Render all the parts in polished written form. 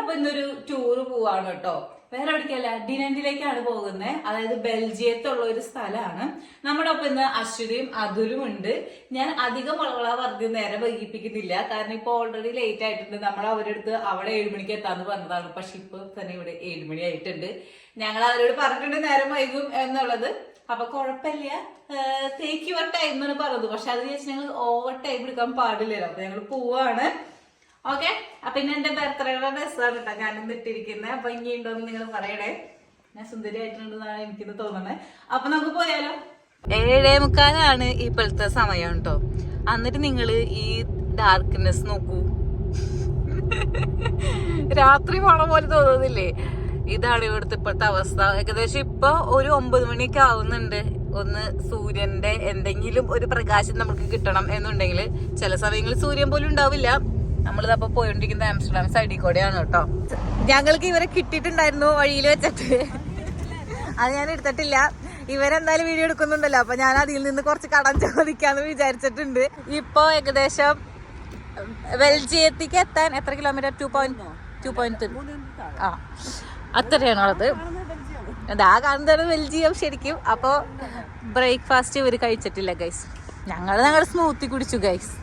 നമ്മളിപ്പോ ഇന്നൊരു ടൂറ് പോവാണ് കേട്ടോ. വേറെ എവിടേക്കല്ല, ഡിനന്റിലേക്കാണ് പോകുന്നത്. അതായത് ബെൽജിയത്തുള്ള ഒരു സ്ഥലമാണ്. നമ്മുടെ ഒപ്പം ഇന്ന് അശ്വതിയും അതുലും ഉണ്ട്. ഞാൻ അധികം വളവള പറഞ്ഞ് നേരെ വൈകിപ്പിക്കുന്നില്ല, കാരണം ഇപ്പൊ ഓൾറെഡി ലേറ്റ് ആയിട്ടുണ്ട്. നമ്മൾ അവരുടെ അടുത്ത് അവിടെ 7 മണിക്ക് എത്താന്ന് പറഞ്ഞതാണ്, പക്ഷെ ഇപ്പൊ തന്നെ ഇവിടെ 7 മണി ആയിട്ടുണ്ട്. ഞങ്ങൾ അവരോട് പറഞ്ഞിട്ടുണ്ട് നേരം വൈകും എന്നുള്ളത്. അപ്പൊ കുഴപ്പമില്ല, ടേക്ക് യുവർ ടൈം എന്നാണ് പറഞ്ഞത്. പക്ഷെ അത് വെച്ച് ഞങ്ങൾ ഓവർ ടൈം എടുക്കാൻ പാടില്ലല്ലോ. അപ്പൊ ഞങ്ങൾ പോവാണ്. ഓക്കെ, അപ്പൊ ഇന്ന് എന്റെ ബർത്ത്ഡേയുടെ ഡ്രസ്സാണ് കേട്ടോ ഞാനിന്ന് ഇട്ടിരിക്കുന്നത്. അപ്പൊ ഇനി ഉണ്ടോന്ന് നിങ്ങൾ പറയണേ. ഞാൻ സുന്ദരിയായിട്ടുണ്ടെന്നാണ് എനിക്കിന്ന് തോന്നണേ. അപ്പൊ നമുക്ക് പോയാലോ. 7:45 ഇപ്പോഴത്തെ സമയം കേട്ടോ. എന്നിട്ട് നിങ്ങള് ഈ ഡാർക്ക്നെസ് നോക്കൂ. രാത്രി പോണ പോലെ തോന്നുന്നില്ലേ? ഇതാണ് ഇവിടുത്തെ ഇപ്പോഴത്തെ അവസ്ഥ. ഏകദേശം ഇപ്പൊ ഒരു 9 മണിയൊക്കെ ആവുന്നുണ്ട്. ഒന്ന് സൂര്യന്റെ എന്തെങ്കിലും ഒരു പ്രകാശം നമുക്ക് കിട്ടണം എന്നുണ്ടെങ്കിൽ ചില സമയങ്ങളിൽ സൂര്യൻ പോലും ഉണ്ടാവില്ല. നമ്മളിതപ്പോ പോയോണ്ടിരിക്കുന്ന ആംസ്റ്റർഡാം സൈഡിൽ കൂടെയാണ് കേട്ടോ. ഞങ്ങൾക്ക് ഇവരെ കിട്ടിയിട്ടുണ്ടായിരുന്നു വഴിയിൽ വെച്ചിട്ട്, അത് ഞാൻ എടുത്തിട്ടില്ല. ഇവരെന്തായാലും വീഡിയോ എടുക്കുന്നുണ്ടല്ലോ, അപ്പൊ ഞാൻ അതിൽ നിന്ന് കുറച്ച് കടം ചോദിക്കാന്ന് വിചാരിച്ചിട്ടുണ്ട്. ഇപ്പൊ ഏകദേശം ബെൽജിയത്തേക്ക് എത്താൻ എത്ര കിലോമീറ്റർ? 2.2 ആ അത്രയാണുള്ളത്. അതാ കാണുന്നതാണ് ബെൽജിയം ശരിക്കും. അപ്പൊ ബ്രേക്ക്ഫാസ്റ്റ് ഇവര് കഴിച്ചിട്ടില്ല ഗൈസ്. ഞങ്ങളുടെ സ്മൂത്തി കുടിച്ചു ഗൈസ്.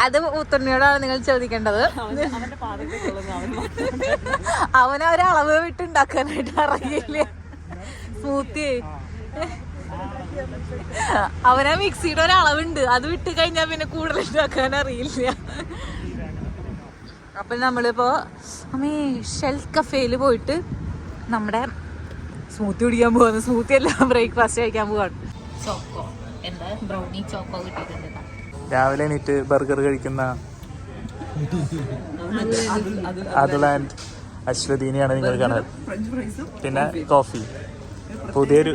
അത് ഉത്തരനോടാണ് നിങ്ങൾ ചോദിക്കേണ്ടത്. അവനൊരളവ് വിട്ടുണ്ടാക്കാനായിട്ട് അറിയില്ല സ്മൂത്തി. അവനാ മിക്സിയുടെ ഒരളവുണ്ട്, അത് വിട്ട് കഴിഞ്ഞാൽ പിന്നെ കൂടുതൽ ഉണ്ടാക്കാൻ അറിയില്ല. അപ്പൊ നമ്മളിപ്പോ ഷെൽ കഫേയിൽ പോയിട്ട് നമ്മുടെ സ്മൂത്തി കുടിക്കാൻ പോവാണ്. സ്മൂത്തി അല്ല, ബ്രേക്ക്ഫാസ്റ്റ് കഴിക്കാൻ പോവാണ്. ചോക്കോ എന്താ ബ്രൗണി ചോക്കോ കിട്ടിയിട്ടുണ്ട്. രാവിലെ എണീറ്റ് ബർഗർ കഴിക്കുന്ന അതുൽ ആൻഡ് അശ്വതിനെയാണ് നിങ്ങൾ കാണുന്നത്. പിന്നെ കോഫി, പുതിയൊരു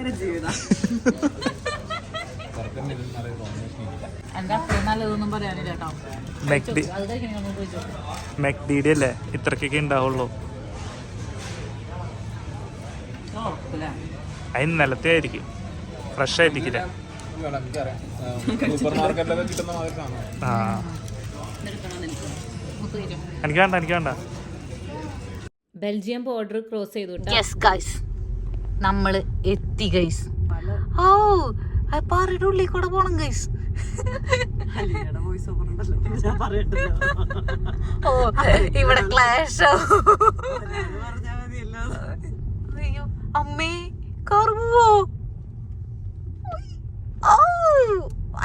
മെക്ഡിയുടെ അല്ലേ ഇത്രക്കൊക്കെ ഉണ്ടാവുള്ളൂ. അതിന് നിലത്തെ ആയിരിക്കും, ഫ്രഷ് ആയിരിക്കില്ല. എനിക്ക് വേണ്ട. ബെൽജിയം ബോർഡർ ക്രോസ് ചെയ്തു. നമ്മള് എത്തി ഗൈസ്. ഓ പാറയുടെ ഉള്ളിൽ കൂടെ പോണം ഗൈസ്. ഓ ഇവിടെ ക്ലാഷ്. അയ്യോ അമ്മേ, കാർ പോവോ?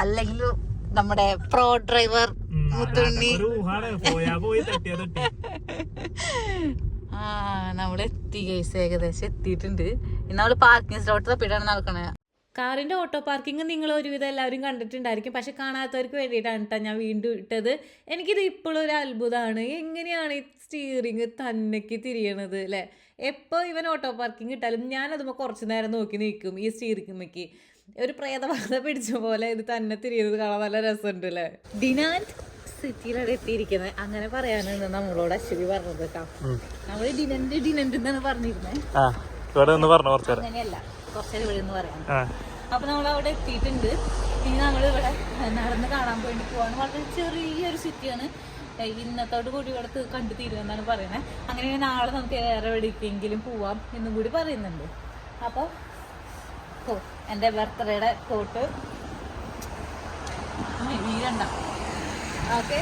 അല്ലെങ്കിൽ നമ്മുടെ പ്രോ ഡ്രൈവർ മുത്തുണ്ണി. നമ്മളെത്തി ഗൈസ്, ഏകദേശം എത്തിയിട്ടുണ്ട്. ഇന്ന് നമ്മള് പാർക്കിംഗ് സ്ലോട്ട് തപ്പിട്ടാണ് നടക്കണേ. കാറിന്റെ ഓട്ടോ പാർക്കിംഗ് നിങ്ങൾ ഒരുവിധം എല്ലാവരും കണ്ടിട്ടുണ്ടായിരിക്കും, പക്ഷെ കാണാത്തവർക്ക് വേണ്ടിയിട്ടാണ് കേട്ടോ ഞാൻ വീണ്ടും ഇട്ടത്. എനിക്കിത് ഇപ്പോഴും ഒരു അത്ഭുതമാണ്, എങ്ങനെയാണ് ഈ സ്റ്റിയറിങ് തന്നേക്ക് തിരിയണത് അല്ലേ. എപ്പോൾ ഇവൻ ഓട്ടോ പാർക്കിംഗ് ഇട്ടാലും ഞാനതുമ്പോൾ കുറച്ച് നേരം നോക്കി നിൽക്കും. ഈ സ്റ്റിയറിംഗ് ഒരു പ്രേതബാധ പിടിച്ച പോലെ ഇത് തന്നെ തിരിയുന്നത് കാണാൻ നല്ല രസമുണ്ട് അല്ലേ. ഡിനാൻഡ് സിറ്റിയിലാണ് എത്തിയിരിക്കുന്നത്, അങ്ങനെ പറയാനാണ് നമ്മളോട് അശ്വതി പറഞ്ഞത് കേട്ടോ. നമ്മള് ഡിനന്റ് എന്നാണ് പറഞ്ഞിരുന്നത്, അങ്ങനെയല്ല കുറച്ചേരം ഇവിടെ നിന്ന് പറയാം. അപ്പൊ നമ്മൾ അവിടെ എത്തിയിട്ടുണ്ട്. ഇനി നമ്മൾ ഇവിടെ നടന്ന് കാണാൻ വേണ്ടി പോവാണ്. വളരെ ചെറിയൊരു സിറ്റിയാണ്. ഇന്നത്തോട് കൂടി ഇവിടെ കണ്ടു തീരുമെന്നാണ് പറയുന്നത്. അങ്ങനെ നാളെ നമുക്ക് വേറെ എവിടേക്കെങ്കിലും പോവാം എന്നും കൂടി പറയുന്നുണ്ട്. അപ്പൊ എന്റെ ബർത്ത്ഡേയുടെ കോട്ട് വീരണ്ട. ഓക്കെ,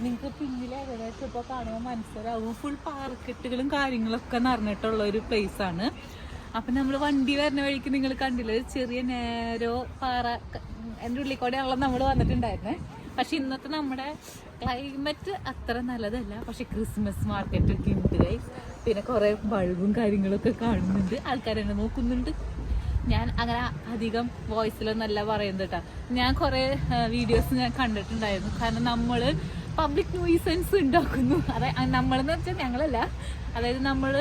നിങ്ങക്ക് പിന്നിൽ ഏകദേശം ഇപ്പൊ കാണുമ്പോൾ മനസ്സിലാവും. ഫുൾ പാർക്കെട്ടുകളും കാര്യങ്ങളൊക്കെ നിറഞ്ഞിട്ടുള്ള ഒരു പ്ലേസ് ആണ്. അപ്പൊ നമ്മള് വണ്ടി വരുന്ന വഴിക്ക് നിങ്ങൾ കണ്ടില്ല, ചെറിയ നേരോ പാറ എൻ്റെ ഉള്ളിൽ കൂടെയാണല്ലോ നമ്മൾ വന്നിട്ടുണ്ടായിരുന്നേ. പക്ഷെ ഇന്നത്തെ നമ്മുടെ ക്ലൈമറ്റ് അത്ര നല്ലതല്ല. പക്ഷെ ക്രിസ്മസ് മാർക്കറ്റൊക്കെ ഉണ്ട് ഗൈസ്. പിന്നെ കുറെ ബൾബും കാര്യങ്ങളൊക്കെ കാണുന്നുണ്ട്, ആൾക്കാരെന്നെ നോക്കുന്നുണ്ട്. ഞാൻ അങ്ങനെ അധികം വോയിസിലൊന്നല്ല പറയുന്നത് കേട്ടോ. ഞാൻ കുറെ വീഡിയോസ് ഞാൻ കണ്ടിട്ടുണ്ടായിരുന്നു. കാരണം നമ്മള് പബ്ലിക് ന്യൂസൻസ് ഉണ്ടാക്കുന്നു. നമ്മളെന്ന് വെച്ചാൽ ഞങ്ങളല്ല, അതായത് നമ്മൾ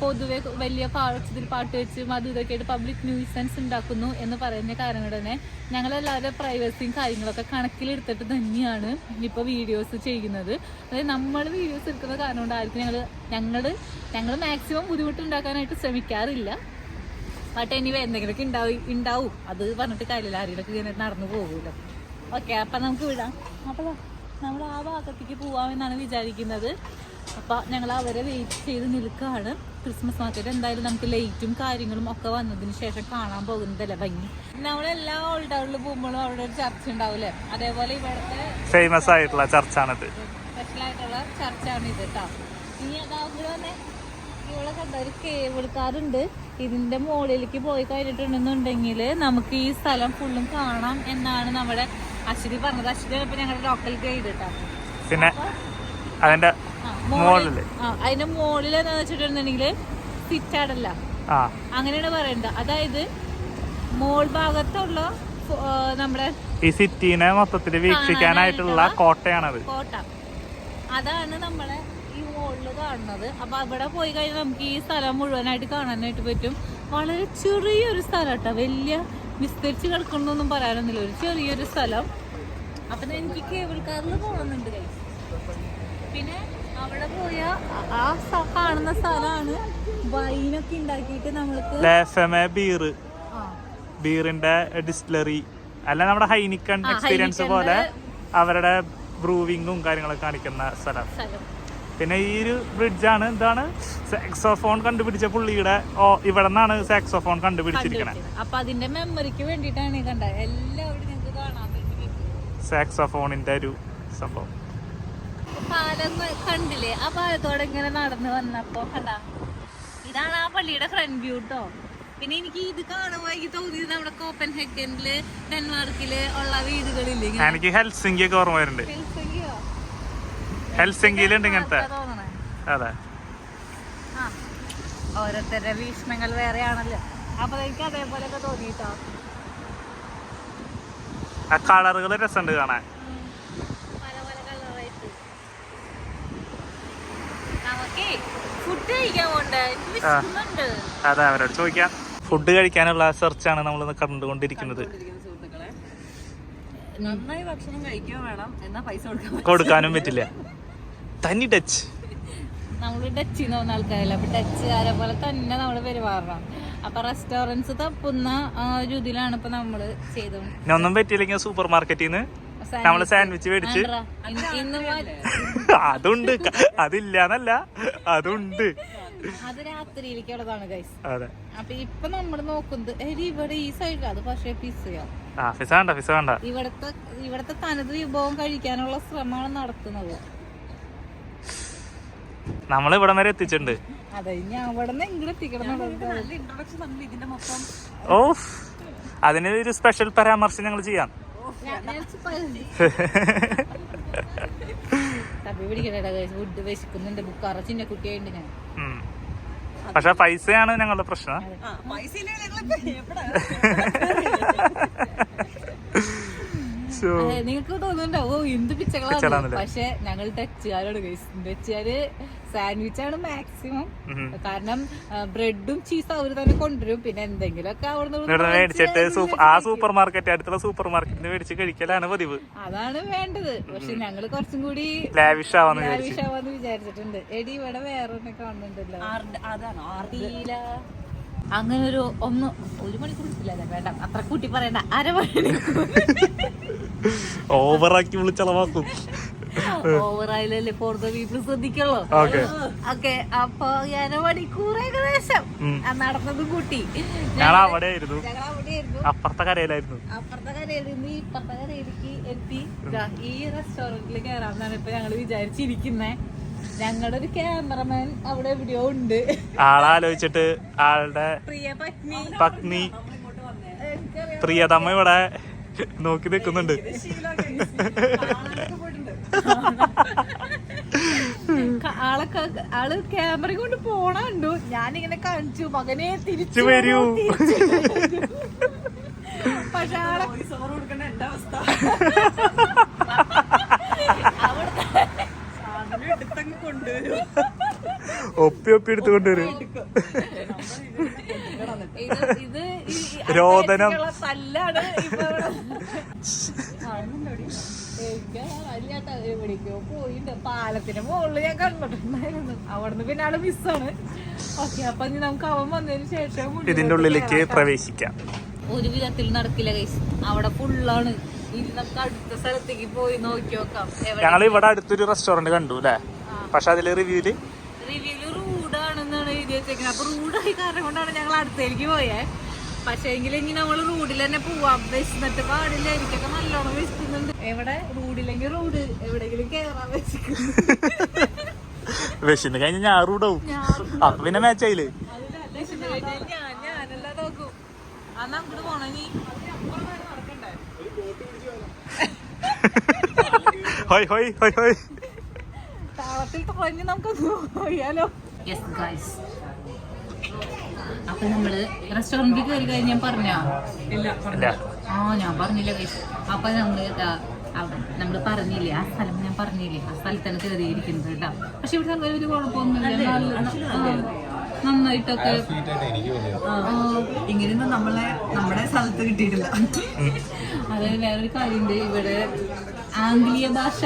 പൊതുവെ വലിയ പാട്ട് വെച്ച് അതും ഇതൊക്കെ ആയിട്ട് പബ്ലിക് ന്യൂസൻസ് ഉണ്ടാക്കുന്നു എന്ന് പറയുന്ന കാരണം കൊണ്ട് തന്നെ ഞങ്ങളെല്ലാവരുടെ പ്രൈവസിയും കാര്യങ്ങളൊക്കെ കണക്കിലെടുത്തിട്ട് തന്നെയാണ് ഇപ്പോൾ വീഡിയോസ് ചെയ്യുന്നത്. അതായത് നമ്മൾ വീഡിയോസ് എടുക്കുന്ന കാരണം കൊണ്ട് ആർക്കും ഞങ്ങൾ മാക്സിമം ബുദ്ധിമുട്ടുണ്ടാക്കാനായിട്ട് ശ്രമിക്കാറില്ല. ബട്ട് എനിവേ എന്തെങ്കിലുമൊക്കെ ഉണ്ടാവും, അത് പറഞ്ഞിട്ട് കാര്യമില്ല, ആരെങ്കിലൊക്കെ ഇങ്ങനെ നടന്നു പോകുമല്ലോ. ഓക്കെ, അപ്പം നമുക്ക് വിടാം. അപ്പോൾ നമ്മൾ ആ ഭാഗത്തേക്ക് പോവാമെന്നാണ് വിചാരിക്കുന്നത്. അപ്പം ഞങ്ങൾ അവരെ വെയിറ്റ് ചെയ്ത് നിൽക്കുകയാണ്. ക്രിസ്മസ് മാർക്കറ്റ് എന്തായാലും നമുക്ക് ലൈറ്റും കാര്യങ്ങളും ഒക്കെ വന്നതിന് ശേഷം കാണാൻ പോകുന്നതല്ലേ ഭംഗി. നമ്മളെല്ലാ ഓൾഡ് ടൗണിൽ പോകുമ്പോഴും അവിടെ ഒരു ചർച്ച ഉണ്ടാവില്ലേ, അതേപോലെ ഇവിടുത്തെ ഫേമസ് ആയിട്ടുള്ള ചർച്ചാണിത്. സ്പെഷ്യൽ ആയിട്ടുള്ള ചർച്ചാണ് ഇത് കേട്ടോ. ഇനി അതാകുമ്പോൾ തന്നെ ഇവിടെ കണ്ട ഒരു കേബിൾ കാർ ഉണ്ട്. ഇതിന്റെ മുകളിലേക്ക് പോയി കഴിഞ്ഞിട്ടുണ്ടെന്നുണ്ടെങ്കിൽ നമുക്ക് ഈ സ്ഥലം ഫുള്ളും കാണാം എന്നാണ് നമ്മുടെ അശ്വതി പറഞ്ഞത്. അശ്വതി ഇപ്പൊ ഞങ്ങളുടെ ലോക്കൽ ഗൈഡ് കേട്ടോ. പിന്നെ അതിന്റെ അതിന്റെ മുകളിൽ എന്താന്ന് വെച്ചിട്ടുണ്ടെങ്കിൽ സിറ്റാടല്ല, അങ്ങനെയാണ് പറയണ്ടത്. അതായത് മോൾ ഭാഗത്തുള്ള നമ്മുടെ ഈ സിറ്റിനെ മൊത്തത്തിൽ വീക്ഷിക്കാനായിട്ടുള്ള കോട്ടയാണത്. കോട്ട അതാണ് നമ്മളെ ഈ മുകളിൽ കാണുന്നത്. അപ്പൊ അവിടെ പോയി കഴിഞ്ഞാൽ നമുക്ക് ഈ സ്ഥലം മുഴുവനായിട്ട് കാണാനായിട്ട് പറ്റും. വളരെ ചെറിയൊരു സ്ഥലം കേട്ടോ, വലിയ വിസ്തരിച്ച് കിടക്കണമെന്നൊന്നും പറയാനൊന്നുമില്ല, ഒരു ചെറിയൊരു സ്ഥലം. അപ്പൊ എനിക്ക് കേബിൾ കാറിൽ പോകണമെന്നുണ്ട് കൈ. പിന്നെ അവിടെ പോയ ആ കാണുന്ന സ്ഥലമാണ് വൈനൊക്കെ ഉണ്ടാക്കിയിട്ട് നമ്മൾക്ക് ബീറിന്റെ ഡിസ്റ്റിലറി അല്ല, നമ്മുടെ ഹൈനിക്കൺ എക്സ്പീരിയൻസ് പോലെ അവരുടെ ബ്രൂവിങ്ങും കാര്യങ്ങളൊക്കെ കാണിക്കുന്ന സ്ഥലം. പിന്നെ ഈ ഒരു ബ്രിഡ്ജാണ് എന്താണ് സാക്സോഫോൺ കണ്ടുപിടിച്ച പുള്ളിയുടെ ഇവിടെ നിന്നാണ് സാക്സോഫോൺ കണ്ടുപിടിച്ചിരിക്കണത്. അപ്പൊ അതിന്റെ മെമ്മറിക്ക് വേണ്ടിയിട്ടാണ് കണ്ട എല്ലാവരും ഞങ്ങൾക്ക് കാണാൻ വേണ്ടി സാക്സോഫോണിന്റെ ഒരു സംഭവം. പാലം കണ്ടില്ലേ, ആ പാലത്തോടെ ഇങ്ങനെ നടന്നു വന്നപ്പോ കണ്ട ഇതാണ് ആ പള്ളിയുടെ ഫ്രണ്ട് വ്യൂ കേട്ടോ. പിന്നെ എനിക്ക് ഇത് കാണുമ്പോ എനിക്ക് തോന്നിയത് നമ്മുടെ കോപ്പൻഹേഗനില് ഡെൻമാർക്കില് ഉള്ള വീടുകളില്ലേ, എനിക്ക് ഹെൽസിങ്കി ഒക്കെ ഓർമ്മ വരുന്നുണ്ട്. ഹെൽസിങ്കിയിലുണ്ട് ഇങ്ങനത്തെ. അതെ, ഓരോരുത്തരുടെ വീക്ഷണങ്ങൾ വേറെയാണല്ലോ. അപ്പൊ എനിക്ക് അതേപോലെയൊക്കെ തോന്നിട്ടോ. ആ കളറുകൾ രസമുണ്ട് കാണാൻ. പല പല കളറായിട്ട് നമുക്കേ ഫുഡ് കഴിക്കാൻ പോണ്ട്. അതെ, അവരോട് ചോദിക്കാം. ഫുഡ് കഴിക്കാനുള്ള സെർച്ചാണ് നമ്മൾ കണ്ടുകൊണ്ടിരിക്കുന്നത്. നന്നായി ഭക്ഷണം കഴിക്കാൻ വേണം, എന്നാ പൈസ കൊടുക്കാനും പറ്റില്ല. തനി ടച്ച്, നമ്മള് ടച്ച് പോകുന്ന ആൾക്കാരല്ല. അപ്പൊ ടച്ചുകാരെ പോലെ തന്നെ നമ്മള് പെരുമാറണം. അപ്പൊ റെസ്റ്റോറൻറ്റ്സ് തപ്പുന്ന ഒരു ഇതിലാണ് ഇപ്പൊ നമ്മള് ചെയ്തോണ്ട്. ഒന്നും പറ്റിയില്ലെങ്കിൽ സൂപ്പർ മാർക്കറ്റിൽ നിന്ന് നമ്മള് സാൻഡ്വിച്ച് മേടിച്ച് അതുണ്ട്, അതില്ലാന്നല്ല, അതുണ്ട്. അത് രാത്രിയിലേക്കുള്ളതാണ് ഗൈസ്. അതെ. അപ്പൊ ഇപ്പൊ നമ്മള് നോക്കുന്നത് ഇവിടെ ഈ സൈഡിൽ അത് പക്ഷേ പിസ്സയോ ഇവിടത്തെ തനത് വിഭവം കഴിക്കാനുള്ള ശ്രമമാണ് നടത്തുന്നത്. നമ്മൾ ഇവിടെ വരെ എത്തിച്ചിട്ടുണ്ട്. അതെ, ഇനി അവിടെ നിന്ന് ഇങ്ങോട്ട് എത്തിക്കണം. ഓ, അതിന് ഒരു സ്പെഷ്യൽ പരാമർശം ഞങ്ങൾ ചെയ്യാം. ഫുഡ് വിശക്കുന്നുണ്ട്, ബുക്കാറ ചിന്ന കുട്ടിയായിട്ട് ഞാൻ. പക്ഷെ പൈസയാണ് ഞങ്ങളുടെ പ്രശ്നം. നിങ്ങൾക്ക് തോന്നുന്നുണ്ടാവോ എന്ത് പിച്ചകളാണ്, പക്ഷെ ഞങ്ങൾ ടച്ചുകാരോട് ടച്ചുകാര് സാൻഡ്വിച്ചാണ് മാക്സിമം. കാരണം ബ്രെഡും ചീസും അവര് തന്നെ കൊണ്ടുവരും. പിന്നെ എന്തെങ്കിലുമൊക്കെ മേടിച്ചിട്ട് ആ സൂപ്പർ മാർക്കറ്റ്, അടുത്തുള്ള സൂപ്പർ മാർക്കറ്റിന് മേടിച്ച് കഴിക്കലാണ് പതിവ്. അതാണ് വേണ്ടത്. പക്ഷെ ഞങ്ങള് കുറച്ചും കൂടി ലാവിഷ് ആവാന്ന് വിചാരിച്ചിട്ടുണ്ട്. എടി ഇവിടെ വേറെ കാണുന്നുണ്ടല്ലോ, അങ്ങനെ ഒരു 1 മണിക്കൂർ വേണ്ട, അത്ര കൂട്ടി പറയണ്ട, അരമണിക്കൂർ ഓവറാക്കി വിളിച്ചളവാക്കും. ഓവറായാലല്ലേ പുറത്തെ വീട്ടിൽ ശ്രദ്ധിക്കുള്ളൂ. ഓക്കെ, അപ്പൊ അരമണിക്കൂർ ഏകദേശം നടന്നത് കൂട്ടി ഞങ്ങൾ അവിടെയായിരുന്നു, അപ്പുറത്തെ കരയിലായിരുന്നു. ഇപ്പുറത്തെ കരയിലേക്ക് എത്തി. ഈ റെസ്റ്റോറന്റിൽ കയറാമെന്നാണ് ഇപ്പൊ ഞങ്ങള് വിചാരിച്ചിരിക്കുന്നത്. ഞങ്ങളുടെ ഒരു ക്യാമറമാൻ അവിടെ എവിടെയോ ഉണ്ട്. ആളാലോചിച്ചിട്ട് ആളുടെ പത്നി പ്രിയതമ്മ ഇവിടെ നോക്കി നിൽക്കുന്നുണ്ട്. ആള് ക്യാമറ കൊണ്ട് പോണുണ്ടു. ഞാനിങ്ങനെ കാണിച്ചു, മകനെ തിരിച്ചു വരൂ. പക്ഷെ ഒപ്പി എടുത്ത് കൊണ്ടുവരും. രോദനം തല്ലാണ്. എവിടേക്കോ പോയിണ്ട്. പാലത്തിന്റെ മുകളിൽ ഞാൻ കണ്ടിട്ടുണ്ടായിരുന്നു. അവിടുന്ന് പിന്നെ ആള് മിസ്സാണ്. ഓക്കെ, അപ്പൊ നമുക്ക് അവൻ വന്നതിന് ശേഷം ഇതിന്റെ ഉള്ളിലേക്ക് പ്രവേശിക്കാം. ഒരു വിധത്തിൽ നടക്കില്ല ഗൈസ്, അവിടെ ഫുള്ളാണ് ഇനി നമുക്ക് അടുത്ത സ്ഥലത്തേക്ക് പോയി നോക്കി നോക്കാം. ഞങ്ങൾ ഇവിടെ അടുത്തൊരു റെസ്റ്റോറന്റ് കണ്ടു അല്ലേ, പക്ഷെ അതില് റിവ്യൂല് റൂഡാണെന്നാണ് എഴുതി വെച്ചേക്കുന്നത്. അപ്പൊ റൂഡായി കാരണം കൊണ്ടാണ് ഞങ്ങൾ അടുത്തേക്ക് പോയേ. പക്ഷെ എങ്കിൽ ഇനി നമ്മള് റൂഡിൽ തന്നെ പോവാം. വിശന്നിട്ട് പാടില്ല, എനിക്കൊക്കെ നല്ലോണം വിശക്കുന്നുണ്ട്. എവിടെ റൂഡില്ലെങ്കിൽ റൂഡ് എവിടെയെങ്കിലും കേറാൻ വെച്ചിട്ടുണ്ട്. വിശന്ന് കഴിഞ്ഞ ഞാൻ റൂഡാവും, അപ്പൊ പിന്നെ മാച്ച് ആയില്ലേ. ഞാനെല്ലാം നോക്കും. അന്ന് അങ്ങോട്ട് പോണ നീ നടക്കണ്ടേ. ഹോയ് ഹോയ് ഹോയ് ഹോയ്. താളത്തിൽ തുറഞ്ഞ് നമുക്കൊന്ന് പോയാലോ. യെസ് ഗൈസ്, അപ്പൊ നമ്മള് റെസ്റ്റോറന്റിൽ കയറി കഴിഞ്ഞ് ഞാൻ പറഞ്ഞോ? ഇല്ല. ഞാൻ പറഞ്ഞില്ല ഗൈസ്. അപ്പൊ നമ്മള് പറഞ്ഞില്ലേ ആ സ്ഥലം, ഞാൻ പറഞ്ഞില്ലേ ആ സ്ഥലത്താണ് കയറിയിരിക്കുന്നത് കേട്ടോ. പക്ഷെ ഇവിടെ ഒരു കുഴപ്പമൊന്നുമില്ല, നന്നായിട്ടൊക്കെ. ഇങ്ങനെയൊന്നും നമ്മുടെ സ്ഥലത്ത് കിട്ടിയിട്ടില്ല. അതായത് വേറൊരു കാര്യമുണ്ട്, ഇവിടെ ആംഗലേയ ഭാഷ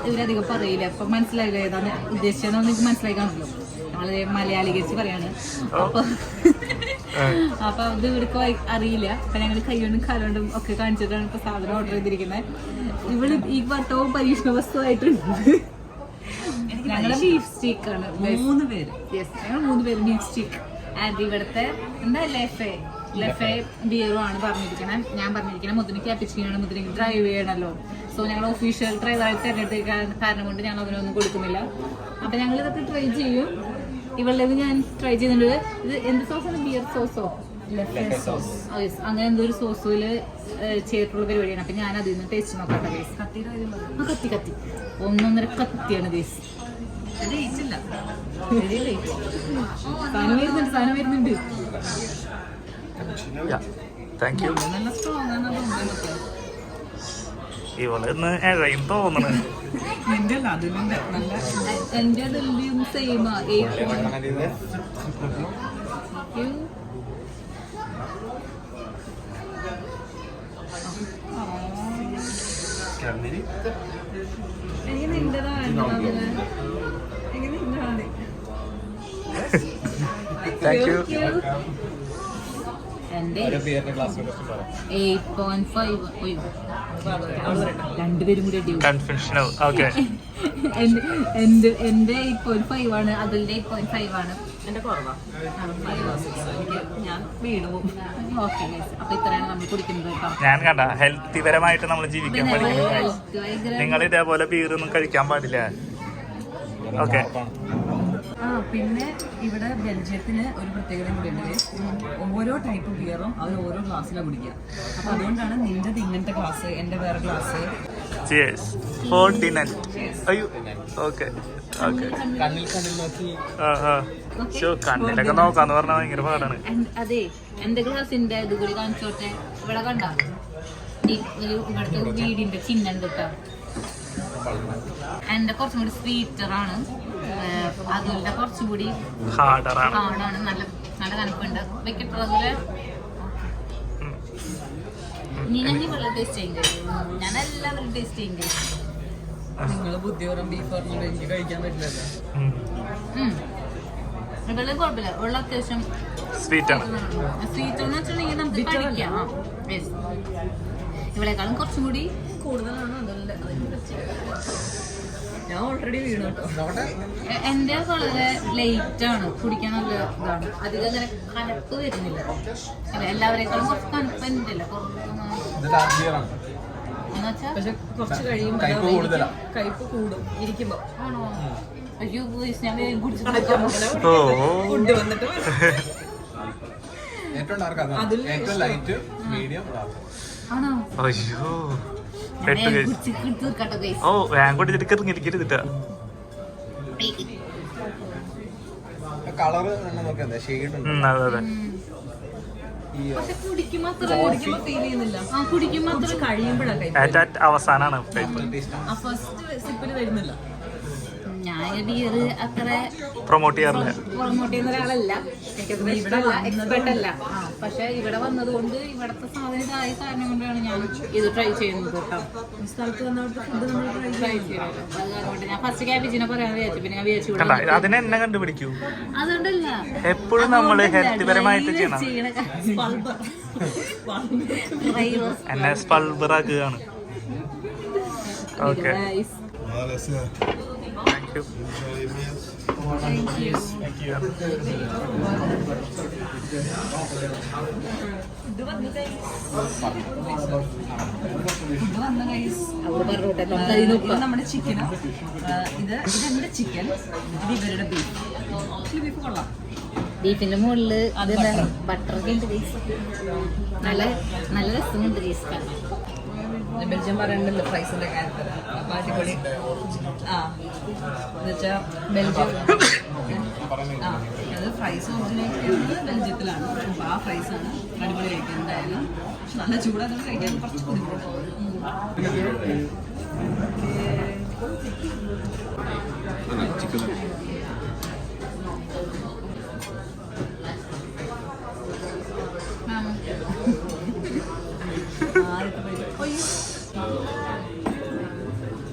ഇവരധികം പറയില്ല. അപ്പൊ മനസ്സിലായില്ല ഏതാണ് ഉദ്ദേശിച്ചതെന്ന് എനിക്ക് മനസ്സിലായി കാണുമല്ലോ. നമ്മള് മലയാളീകരിച്ച് പറയാണ്. അപ്പൊ അത് ഇവർക്ക് അറിയില്ല. അപ്പൊ ഞങ്ങൾ കൈകൊണ്ടും കാലുകൊണ്ടും ഒക്കെ കാണിച്ചിട്ടാണ് ഇപ്പൊ സാധനം ഓർഡർ ചെയ്തിരിക്കുന്നത്. ഇവള് ഈ വട്ടവും പരീക്ഷണ വസ്തുവായിട്ടുണ്ട്. ഞങ്ങള് ബീഫ് സ്റ്റീക്ക് ആണ് 3 പേര്. ഞങ്ങൾ 3 പേര് ബീഫ് സ്റ്റീക്ക്. ആൻഡ് ഇവിടുത്തെ എന്താ ലെഫെ ബിയറും ആണ് പറഞ്ഞിരിക്കുന്നത്. ഞാൻ പറഞ്ഞിരിക്കുന്നത് മുതിന് ക്യാപ്പിച്ചിനാണ്, മുതിന് ഡ്രൈവ് ചെയ്യണമല്ലോ. സോ ഞങ്ങൾ ഒഫീഷ്യൽ ഡ്രൈവറായി തിരഞ്ഞെടുത്ത കാരണം കൊണ്ട് ഞങ്ങൾ അതിനൊന്നും കൊടുക്കുന്നില്ല. അപ്പൊ ഞങ്ങൾ ഇതൊക്കെ ട്രൈ ചെയ്യും. ഇവളുടേത് ഞാൻ ട്രൈ ചെയ്യുന്നുണ്ട്. ഇത് എന്ത് സോസാണ്? ബിയർ സോസോ അങ്ങനെ എന്തോ ഒരു സോസില് ചേർത്തുള്ള പരിപാടിയാണ്. അപ്പൊ ഞാൻ അതിൽ നിന്ന് ടേസ്റ്റ് നോക്കട്ടെ ഗൈസ്. കത്തി 1.5 കത്തിയാണ് ഗൈസ്. സാധനം വരുന്നുണ്ട്. നല്ല സ്ട്രോങ് ആണ് ഇവള് ഇഴയും തോന്നണ്. എന്റെ അതെല്ലാം സെയിമാ. എനിക്ക് നിന്റേതാണ്. എന്റെ 8.5 രണ്ടുപേരും കൂടി എന്റെ 8.5 ആണ്, അതിന്റെ 8.5 ആണ്. എന്റെ കുറവാണ്, ഞാൻ വീണ് പോകും. ഓക്കെ, അപ്പൊ ഇത്രയാണ് നമ്മൾ കുടിക്കുന്നത് കേട്ടോ. ഞാൻ കണ്ട ഹെൽത്തി പരമായിട്ട് നമ്മൾ ജീവിക്കാൻ പഠിക്കുന്നത്. നിങ്ങൾ ഇതേപോലെ ബീറൊന്നും കഴിക്കാൻ പാടില്ല. ഓക്കെ. പിന്നെ ഇവിടെ ബെൽജിയത്തിന് ഒരു പ്രത്യേകത കൂടി ഉണ്ട്. ഓരോ ടൈപ്പ് ബിയറും അവർ ഓരോ ഗ്ലാസ്സിലാണ് കുടിക്കുക. അപ്പൊ അതുകൊണ്ടാണ് നിന്റെ ഇങ്ങനത്തെ ഗ്ലാസ്, എന്റെ വേറെ ഗ്ലാസ്. കണ്ണിലൊക്കെ നോക്കാന്ന് പറഞ്ഞാൽ ഭയങ്കര പാടാണ്. അതെ, എന്റെ ഗ്ലാസിന്റെ ഇത് കൂടി കാണിച്ചോട്ടെ. ഇവിടെ കണ്ട ഇവിടുത്തെ വീടിന്റെ ചിഹ്നം കിട്ടാം. എന്റെ കുറച്ചും കൂടി സ്വീറ്ററാണ്, അതുപോലെ കുറച്ചുകൂടി ഹാർഡാണ്. നല്ല നല്ല കനപ്പുണ്ട്. വെക്കട്ടെ അതുപോലെ. ഞാൻ വെള്ളം ടേസ്റ്റ് ചെയ്യും, ഞാൻ എല്ലാവരും ടേസ്റ്റ് ചെയ്യും. നിങ്ങള് ബുദ്ധിപരം ബീഫ് പറഞ്ഞോണ്ട് എനിക്ക് കഴിക്കാൻ പറ്റില്ലല്ലോ. വെള്ളം കുഴപ്പമില്ല, വെള്ളം അത്യാവശ്യം സ്വീറ്റ് ആണ്. സ്വീറ്റ് എന്ന് വെച്ചിട്ടുണ്ടെങ്കിൽ നമുക്ക് കഴിക്കാം. ഇവളെക്കാളും കുറച്ചും കൂടി കൂടുതലാണ്. അതല്ല, ഞാൻ ഓൾറെഡി വീണു കേട്ടോ. എന്റെ വളരെ ലേറ്റ് ആണ്, കുടിക്കാൻ നല്ല ഇതാണ്. അധികം അങ്ങനെ കനപ്പ് വരുന്നില്ല. എല്ലാവരെക്കാളും കുറച്ച് കനപ്പ് ഉണ്ടല്ലോ. പക്ഷെ കുറച്ച് കഴിയുമ്പോൾ കയ്പ് കൂടും ഇരിക്കുമ്പോ. ആണോ? അയ്യോ ബോയ്സ്, ഞാൻ കുടിച്ചു ഫുഡ് വന്നിട്ട് ആണോ? അയ്യോ തീർക്കട്ടെ ഗൈസ്. ഓ വേഗം കുടിച്ചിട്ട് കിറങ്ങിരിക്കരുതിട്ടാ. കളറ് അതെ. പക്ഷെ കുടിക്കുമ്പോ ഫീൽ ചെയ്യുന്നില്ല. കുടിക്കുമ്പോ അത്ര കഴിയുമ്പോഴൊക്കെ അവസാനാണ് ഫസ്റ്റ് സിപ്പിൽ വരുന്നില്ല. ഞാൻ ബിയർ അത്ര പ്രൊമോട്ട് ചെയ്യാറില്ല, പ്രൊമോട്ട് ചെയ്യുന്ന ഒരാളല്ല, എക്സ്പെർട്ട് അല്ല. പക്ഷെ ഇവിടെ വന്നത് കൊണ്ട് ഇവിടത്തെ സാധനം ഇതായ കാരണം കൊണ്ടാണ് ഞാൻ ഇത് ട്രൈ ചെയ്യുന്നത് കേട്ടോ. സ്ഥലത്ത് വന്നവിടുത്തെ ഫുഡ് നമ്മൾ ട്രൈ ചെയ്യണല്ലോ. അതുകൊണ്ട് ഞാൻ ഫസ്റ്റ് ക്യാബേജിനെ പറയാൻ വിചാരിച്ചു. പിന്നെ ഞാൻ വിചാരിച്ചു അതിനെ എന്നെ കണ്ടുപിടിക്കൂ. അതുകൊണ്ടല്ല, എപ്പോഴും നമ്മള് ഹെൽത്ത് പരമായിട്ട് ചെയ്യണം. എന്നെ സ്പൾബറാക്കുകയാണ്. Okay. Guys. Thank you. Thank you. Thank you. ഇത് വന്നു ഗൈസ്. ഇത് നമ്മുടെ ചിക്കന്, ഇത് എന്റെ ചിക്കൻ, ഇത് ഇവരുടെ ബീഫ്. ബീഫ് കൊള്ളാം. ബീഫിന്റെ മുകളില് ബട്ടറൊക്കെ ഉണ്ട് നല്ല നല്ല രസമുണ്ട് ബെൽജിയം പറയുന്നുണ്ട് ഫ്രൈസിന്റെ കാര്യത്തിൽ. അപ്പൊ അടിപൊളി. എന്നുവെച്ചാ ബെൽജിയം അത് ഫ്രൈസ് ഒറിജിനേറ്റ് ബെൽജിയത്തിലാണ്. അപ്പൊ ആ ഫ്രൈസാണ് അടിപൊളി കഴിക്കുന്നത് എന്തായാലും. പക്ഷെ നല്ല ചൂടാണ് കഴിക്കാൻ കുറച്ച് ബുദ്ധിമുട്ടാണ്.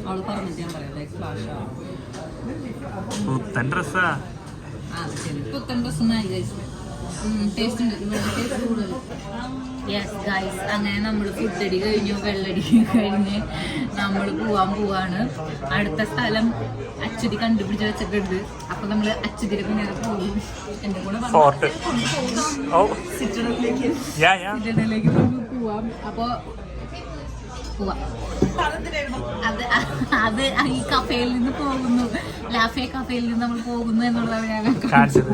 അവള് പറഞ്ഞിട്ട് ഞാൻ പറയാം ലൈക്ക് ഫ്ലാഷ് പുത്തൻ ഡ്രസ്സാ. പുത്തൻ ഡ്രസ്സൊന്നായി ടേസ്റ്റ് ഉണ്ട് ഇവിടെ ടേസ്റ്റ് കൂടുതൽ. യെസ് ഗൈസ്, അങ്ങനെ നമ്മൾ ഫുഡടി കഴിഞ്ഞു, വെള്ളടി കഴിഞ്ഞ് നമ്മൾ പോവാണ്. അടുത്ത സ്ഥലം അച്യുതി കണ്ടുപിടിച്ച് വെച്ചിട്ടുണ്ട്. അപ്പൊ നമ്മള് അച്യുതിയുടെ പിന്നാലെ പോകും. എന്റെ കൂടെ ഫോർട്ട്. സിറ്റഡിലേക്ക് പോവാം. അപ്പൊ പോവാം. അത് ഈ കഫേയിൽ നിന്ന് പോകുന്നു, ലാഫേ കഫേയിൽ നിന്ന് നമ്മൾ പോകുന്നു എന്നുള്ളതാണ് ഞാൻ കാണിച്ചത്.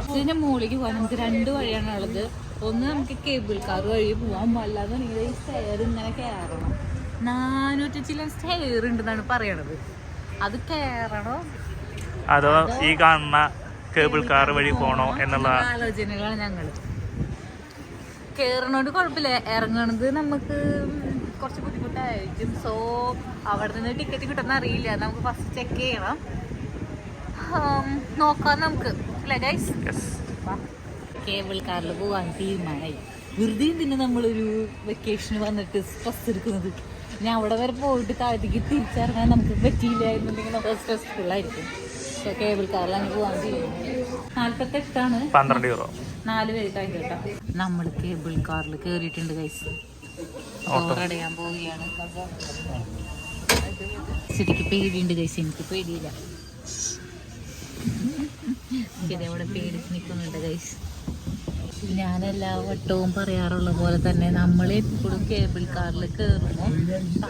ഇതിന്റെ മുകളിലേക്ക് പോകാൻ നമുക്ക് 2 വഴിയാണുള്ളത്. ഒന്ന് നമുക്ക് കേബിൾ കാർ വഴി പോവാം, അല്ലാതെ ഈ സ്റ്റെയർ ഇങ്ങനെ കയറണം. 400 ചില സ്റ്റെയർ ഉണ്ടെന്നാണ് പറയണത്. അത് കയറണോ അതോ ഈ കാണുന്ന കേബിൾ കാർ വഴി പോണോ എന്നുള്ള ആലോചനകളാണ് ഞങ്ങള്. കയറണോണ്ട് കുഴപ്പമില്ല, ഇറങ്ങണത് നമുക്ക് കുറച്ച് ബുദ്ധിമുട്ടായിരിക്കും. സോ അവിടെ നിന്ന് ടിക്കറ്റ് കിട്ടുന്ന അറിയില്ല, നമുക്ക് ഫസ്റ്റ് ചെക്ക് ചെയ്യണം. നോക്കാം നമുക്ക്, അല്ലേ ഗൈസ്? കേബിൾ കാറിൽ പോകാൻ തീരുമാനമായി. വെറുതെ പിന്നെ നമ്മളൊരു വെക്കേഷന് വന്നിട്ട് സ്ട്രെസ് എടുക്കുന്നത്. ഇനി അവിടെ വരെ പോയിട്ട് താഴത്തേക്ക് തിരിച്ചിറങ്ങാൻ നമുക്ക് പറ്റിയില്ല എന്നുണ്ടെങ്കിൽ നമുക്ക് സ്ട്രെസ്ഫുൾ ആയിരിക്കും. പക്ഷേ കേബിൾ കാറിലാണ് പോകാൻ തീരുമാനം. 48 €12. 4 പേര് കഴിഞ്ഞിട്ടാ നമ്മൾ കേബിൾ കാറിൽ കയറിയിട്ടുണ്ട് ഗൈസ്. ഓർഡറടയാൻ പോവുകയാണ്. ശരിക്ക് പേടിയുണ്ട് ഗൈസ്, എനിക്ക് പേടിയില്ല. ശരി, അവിടെ പേടിച്ച് നിൽക്കുന്നുണ്ട് ഗൈസ്. ഞാൻ എല്ലാ വട്ടവും പറയാറുള്ള പോലെ തന്നെ നമ്മൾ എപ്പോഴും കേബിൾ കാറിൽ കയറുമ്പോൾ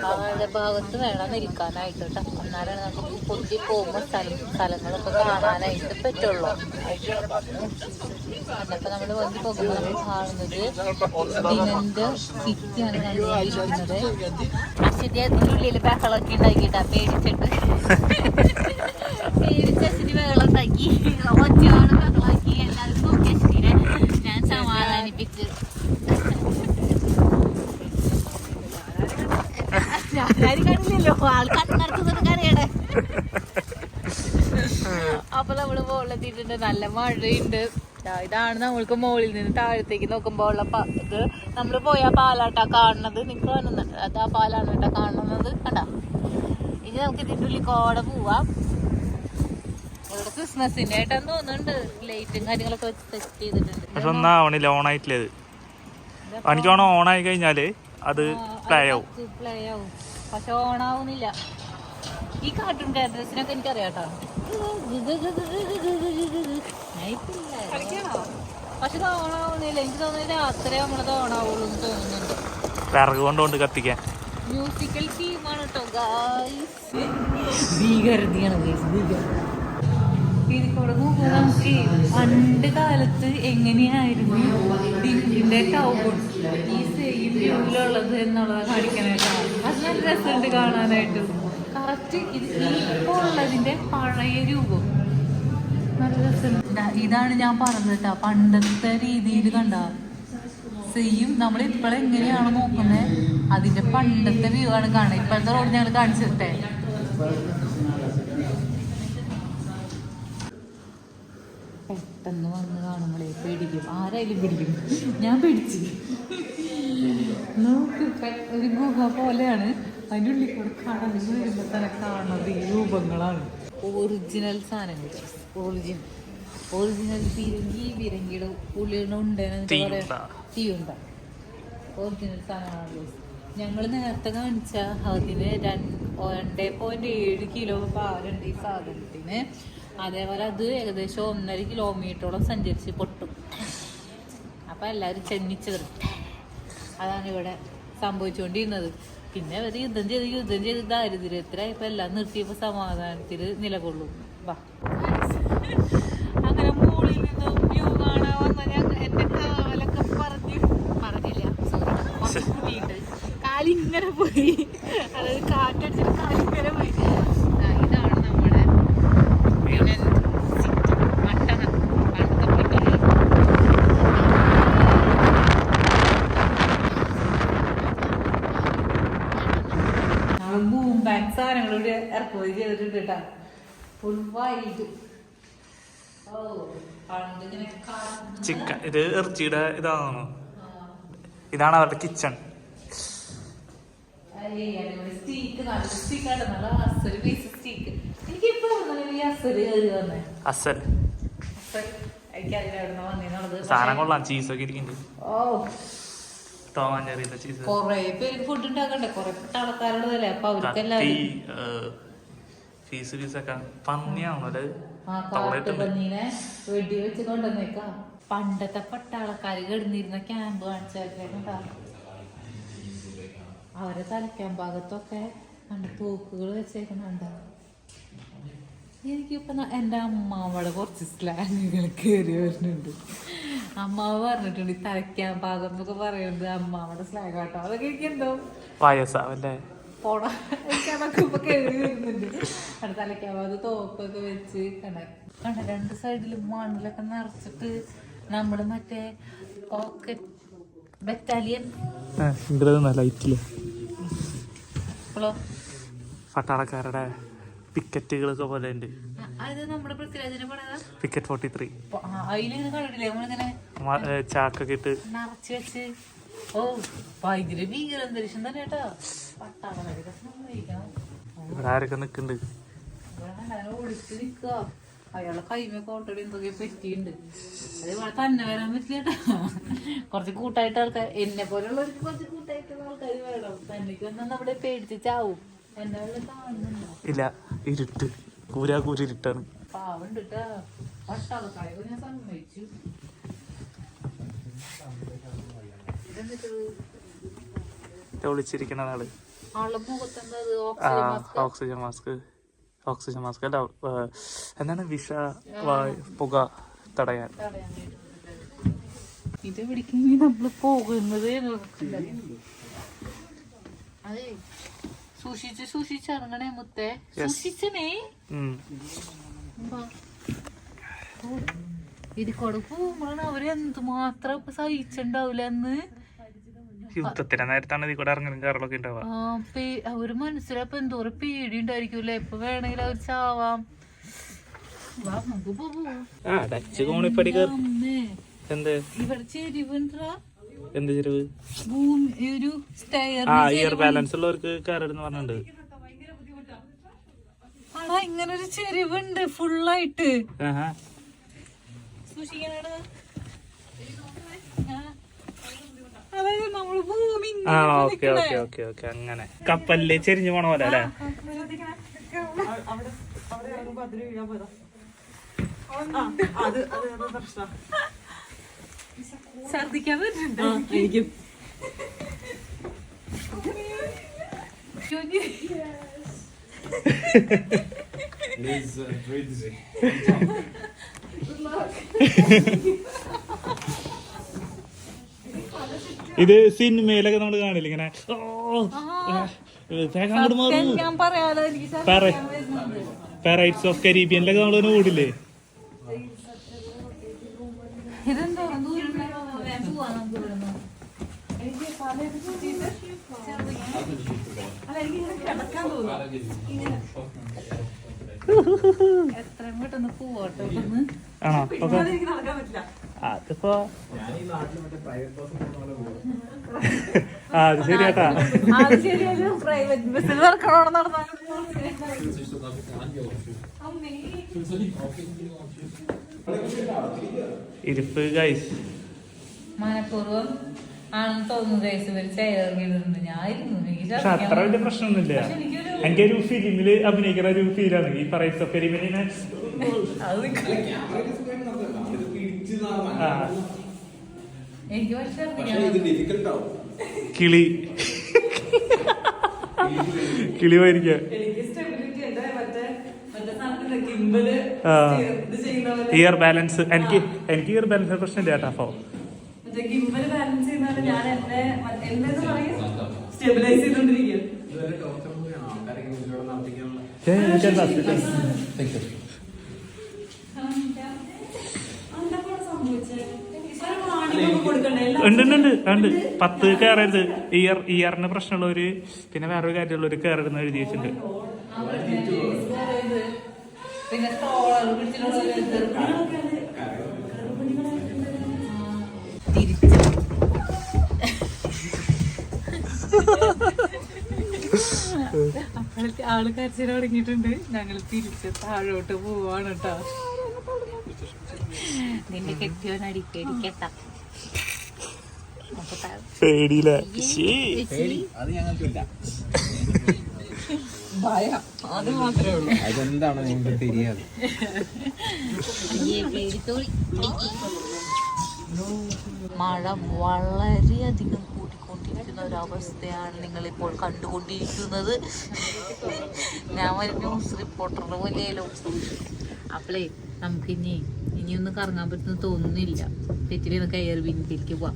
താഴെ ഭാഗത്ത് വേണം നിൽക്കാനായിട്ട് കേട്ടോ. എന്നാലാണ് നമുക്ക് പൊന്തി പോകുമ്പോൾ സ്ഥലങ്ങളൊക്കെ കാണാനായിട്ട് പറ്റുള്ളൂ. അന്നപ്പോൾ നമ്മൾ വന്ന് പോകുമ്പോൾ നമ്മൾ കാണുന്നത് ദിനന്റെ സിറ്റിയാണ് കണ്ടുകൊണ്ടിരിക്കുന്നത്. അശ്വതി അതിനുള്ളിൽ ബഹളമൊക്കെ ഉണ്ടാക്കിയിട്ടാ പേടിച്ചിട്ട് അശ്വതി ബഹളം ഉണ്ടാക്കി, ഒറ്റയോട് ബഹളമാക്കി. എല്ലാവരും നോക്കി അശ്വതിനെ ഞാൻ സമാധാനിപ്പിച്ച്. ഞാനാരും കാണില്ലല്ലോ, ആൾ കണ്ണടക്കുന്നത് കറിയണേ. അപ്പൊ നമ്മള് മുകളിലെത്തിയിട്ടുണ്ട്. നല്ല മഴയുണ്ട്. ഇതാണ് നമ്മൾക്ക് മുകളിൽ നിന്ന് താഴത്തേക്ക് നോക്കുമ്പോൾ ഉള്ള ഇത്. നമ്മള് പോയ പാലാട്ടാ കാണുന്നത്. നിങ്ങൾക്ക് കാണുന്നുണ്ട്, അത് ആ പാലാണ് കേട്ടാ കാണുന്നത്. കണ്ടാ, ഇനി നമുക്ക് ഇതിൻ്റെ ഉള്ളിൽ കോട പോവാം. ഇവിടെ ക്രിസ്മസിന്റെ ആയിട്ടാന്ന് തോന്നുന്നുണ്ട്. ലൈറ്റും കാര്യങ്ങളൊക്കെ വെച്ച് സെറ്റ് ചെയ്തിട്ടുണ്ട്. പക്ഷെ ഒന്നും ആവണില്ല, ഓണായിട്ടില്ല. ഇത് എനിക്ക് ഓണം ഓണായി കഴിഞ്ഞാല് അത് പ്ലേ ആവും. പക്ഷെ ഓണാവുന്നില്ല. ഈ കാർട്ടൂൺ ക്യാരക്ടേഴ്സിനൊക്കെ എനിക്കറിയാട്ടോ. പക്ഷെ ഇത് ഓണാവുന്നില്ല. എനിക്ക് തോന്നുന്നത് രാത്രി നമ്മളത് ഓണാവുള്ളൂ എന്ന് തോന്നുന്നുണ്ട്. വിറക് കൊണ്ടുകൊണ്ട് കത്തിക്കാൻ മ്യൂസിക്കൽ ടീമാണ് കേട്ടോ ഗായ്സ്. ഭീകരതയാണ് ഭീകരത. ഇതിലൂടെ നോക്കുമ്പോൾ നമുക്ക് പണ്ട് കാലത്ത് എങ്ങനെയായിരുന്നു ഇതിന്റെ ടൗൺ ഈ സെയിം വ്യൂവിലുള്ളത് എന്നുള്ളത് കാണിക്കാനായിട്ടാണ്. അത് നല്ല രസമുണ്ട് കാണാനായിട്ട്. കറക്റ്റ് ഇത് ഇപ്പോൾ ഉള്ളതിന്റെ പഴയ രൂപം നല്ല രസമുണ്ട്. ഇതാണ് ഞാൻ പറഞ്ഞത് കേട്ടോ, പണ്ടത്തെ രീതിയിൽ കണ്ട സെയിം നമ്മൾ ഇപ്പോഴെങ്ങനെയാണ് നോക്കുന്നത് അതിന്റെ പണ്ടത്തെ വ്യൂ ആണ് കാണുക. ഇപ്പോഴത്തെ റോഡ് ഞങ്ങൾ കാണിച്ചിട്ടേ. പെട്ടെന്ന് വന്ന് കാണുമ്പോഴേ പേടിക്കും, ആരായാലും പിടിക്കും. ഞാൻ പിടിച്ച് നോക്ക്. ഒരു ഗുഹ പോലെയാണ്, അതിൻ്റെ ഉള്ളിൽ കൂടെ കടന്നു വരുമ്പോൾ തന്നെ കാണുന്നത് ഈ രൂപങ്ങളാണ്. ഒറിജിനൽ സാധനങ്ങൾ, ഒറിജിനൽ വിരങ്കിയുടെ ഉള്ളിലുണ്ടെന്ന് പറയാം. തീയുണ്ട ഒറിജിനൽ സാധനങ്ങളാണ്. ഞങ്ങൾ നേരത്തെ കാണിച്ച അതിന് 2.7 കിലോ പാലുണ്ട് ഈ സാധനത്തിന്. അതേപോലെ അത് ഏകദേശം 1.5 കിലോമീറ്ററോളം സഞ്ചരിച്ച് പൊട്ടും. അപ്പം എല്ലാവരും ചെന്നിച്ചത് അതാണ് ഇവിടെ സംഭവിച്ചുകൊണ്ടിരുന്നത്. പിന്നെ അവർ യുദ്ധം ചെയ്ത് ദാരിദ്ര്യത്തിലായപ്പോൾ എല്ലാം നിർത്തിയപ്പോൾ സമാധാനത്തിൽ നിലകൊള്ളും. വാ അങ്ങനെ മുകളിൽ നിന്നും വ്യൂ കാണാൻ വന്ന ഞങ്ങൾ എൻ്റെ കാലൊക്കെ പറഞ്ഞില്ല കാലിങ്ങനെ പോയി. അതായത് കാറ്റടിച്ചിട്ട് കാലിങ്ങനെ പോയി. ഇതാണ് നമ്മുടെ പട്ടണം. ബൂം ബാങ്ക് സാധനങ്ങളോട് ഇറക്കുമതി ചെയ്തിട്ടുണ്ട് കേട്ടാ. Full white. ചിക്കൻ ഇത് ഇറച്ചിയുടെ ഇതാണോ? ഇതാണ് അവരുടെ കിച്ചൺ. അസൽ സാധനം കൊള്ളാം. ചീസൊക്കെ ഇരിക്കുന്നുണ്ട്. കൊറേ പേര് ഫുഡ് ഉണ്ടാക്കണ്ടേ, കൊറേ ആൾക്കാരുള്ളതല്ലേ. അപ്പൊ അവർക്കെല്ലാവരും ഫീസൊക്കെ പന്നിയാണോ പന്നീനെ വെടി വെച്ച് കൊണ്ടുവന്നേക്കാം. പണ്ടത്തെ പട്ടാളക്കാര് കിടന്നിരുന്ന ക്യാമ്പ് കാണിച്ചാ അവരെ തലയ്ക്കാൻ ഭാഗത്തൊക്കെ കണ്ട തൂക്കുകൾ വെച്ചേക്കുന്നുണ്ട്. എനിക്കിപ്പോ എൻ്റെ അമ്മാവടെ കുറച്ച് സ്ലാങ്ങുകൾ കയറി വരുന്നുണ്ട്. അമ്മാവ് പറഞ്ഞിട്ടുണ്ട് തലയ്ക്കാൻ ഭാഗം എന്നൊക്കെ പറയുന്നത് അമ്മാവടെ സ്ലാങ് കേട്ടോ. അതൊക്കെ എനിക്കെന്തോ പായസാവല്ലേ പോടാ, എനിക്കതൊക്കെ ഇപ്പൊ കയറി വരുന്നുണ്ട്. അവിടെ തലയ്ക്കാൻ ഭാഗത്ത് തോപ്പൊക്കെ വെച്ച് കണ്ട 2 സൈഡിലും മണ്ണിലൊക്കെ നിറച്ചിട്ട് നമ്മള് മറ്റേ പോക്കറ്റ് ബറ്റാലിയൻ പട്ടാളക്കാരുടെ പിക്കറ്റുകളൊക്കെ പോലെ ഉണ്ട്. പിക്കറ്റ് 43 ചാക്കൊക്കെ ഇട്ട് നിറച്ച് വെച്ച്. ഓ ഭയങ്കര ഭീകരാന്തരീക്ഷം തന്നെ കേട്ടോ. ഇവിടെ ആരൊക്കെ നിക്കുന്നുണ്ട്? ഓടിച്ച് നിക്കുക. അയാളെ കൈമൊക്കെ ഓൾറെഡി എന്തൊക്കെ പറ്റിയിട്ടുണ്ട്. അതേപോലെ തന്നെ വരാൻ പറ്റില്ല കേട്ടോ. കുറച്ച് കൂട്ടായിട്ട് ആൾക്കാർ, എന്നെ പോലുള്ളവർക്ക് കുറച്ച് കൂട്ടായിട്ടുള്ള ആൾക്കാർ വേണം. തന്നെക്ക് വന്നാൽ നമ്മുടെ പേടിച്ച് ചാവും. എന്നെ കാണുന്നുണ്ടോ? ഇല്ല, ഇരുട്ട് കൂരിരുട്ടാണ്. പാവുണ്ട് കേട്ടോ. പട്ടാളക്കാരെ ഞാൻ സമ്മതിച്ചു. വിളിച്ചിരിക്കുന്ന ആള് ആളുടെ മുഖത്തെന്താ ഓക്സിജൻ മാസ്ക് അല്ല, എന്താണ് പുക തടയാൻ. ഇത് പിടിക്കുമെങ്കിൽ നമ്മള് പോകുന്നത് അതെ. സൂക്ഷിച്ച് ഇറങ്ങണേ മുത്തേ. സൂക്ഷിച്ചനേ. ഇതിക്കൂടെ പോകുമ്പോഴാണ് അവരെന്ത് മാത്രം ഇപ്പൊ സഹിച്ചിണ്ടാവൂല അന്ന്. യുദ്ധത്തിന്റെ നേരത്താണ് ഇതിൽ കൂടെ ഇറങ്ങും കാറുകളൊക്കെ ഉണ്ടാവുക. അവര് മനസ്സിലപ്പോ എന്തോരം പേടി ഉണ്ടായിരിക്കൂലേ. ഇപ്പൊ വേണമെങ്കിൽ അവർ ചാവാം. ഇവിടെ ചെരിവുണ്ടാ. എന്ത് ചെരുവ്? ഒരു ഇയർ ബാലൻസ് ഉള്ളവർക്ക് കയറെന്ന് പറഞ്ഞിട്ടുണ്ട്. ആടാ ഇങ്ങനൊരു ചെരിവുണ്ട് ഫുള്ളായിട്ട്. സൂക്ഷിക്കാനാണ്. അതായത് നമ്മള് ഭൂമി അങ്ങനെ കപ്പലില് ചെരിഞ്ഞു പോണ പോലെ അല്ലേ? ഛർദിക്കാൻ പറ്റുന്നുണ്ടോ? എനിക്കും ഇത് സിനിമയിലൊക്കെ നമ്മള് കാണില്ല ഇങ്ങനെ ഞാൻ പറയാലോ. പാരൈറ്റ്സ് ഓഫ് കരീബിയനിലൊക്കെ നമ്മള് ഓടില്ലേ? എത്രയും പെട്ടെന്ന് പോവാട്ടോ. ആണോ? അതിപ്പോ അത് ശരിയാട്ടാ. പ്രൈവറ്റ് ബസ്സിൽ വർക്കണോടെ നടന്നാലും ഇരിപ്പ് ഗൈസ്. മനഃപൂർവ്വം ആണെന്ന് തോന്നുന്നു ഗൈസ്. ഇവര് ചേർന്നിടുന്നുണ്ട്. ഞാൻ ഇരുന്നു. എനിക്ക് പക്ഷെ അത്ര വലിയ പ്രശ്നമൊന്നുമില്ല. എനിക്കൊരു ഫിലിമില് അഭിനയിക്കുന്ന ഒരു ഫീലാണ് ഈ പറയുന്ന ഫിലിമിനെ. എനിക്ക് പക്ഷെ കിളി കിളി പോയിരിക്കുക. ഇയർ ബാലൻസ് എനിക്ക് ഇയർ ബാലൻസ് പ്രശ്നമില്ല കേട്ടോ. അപ്പൊ ബാലൻസ് ചെയ്യുന്നത് ഞാൻ എന്നെ പറയും സ്റ്റെബിലൈസ് ചെയ്തോണ്ടിരിക്കുക. ഉണ്ട് 10 കയറരുത്. ഇയറിന് പ്രശ്നമുള്ളവര് പിന്നെ വേറൊരു കാര്യമുള്ളവര് കയറരുന്ന് എഴുതി വെച്ചിട്ടുണ്ട്. ആള് കരച്ചിൽ തുടങ്ങിയിട്ടുണ്ട്. ഞങ്ങൾ തിരിച്ച് താഴോട്ട് പോവാണ് കേട്ടോ. നിന്റെ കെട്ടിയോൻ അടിക്കടിക്കട്ട പേടിയില്ല. അത് മാത്രമേ ഉള്ളൂ. അതെന്താണ് നിങ്ങൾക്ക് தெரியாது. മഴ വളരെയധികം കൂട്ടിക്കൊണ്ടിരിക്കുന്ന ഒരവസ്ഥയാണ് നിങ്ങളിപ്പോൾ കണ്ടുകൊണ്ടിരിക്കുന്നത്. ഞാൻ ഒരു ന്യൂസ് റിപ്പോർട്ടറുടെ പോലെയല്ലോ. അപ്പോളേ നമുക്ക് ഇനിയൊന്നും കറങ്ങാൻ പറ്റുന്ന തോന്നുന്നില്ല. തെറ്റിൽ നമുക്ക് എയർ ബിൻപിലേക്ക് പോവാം.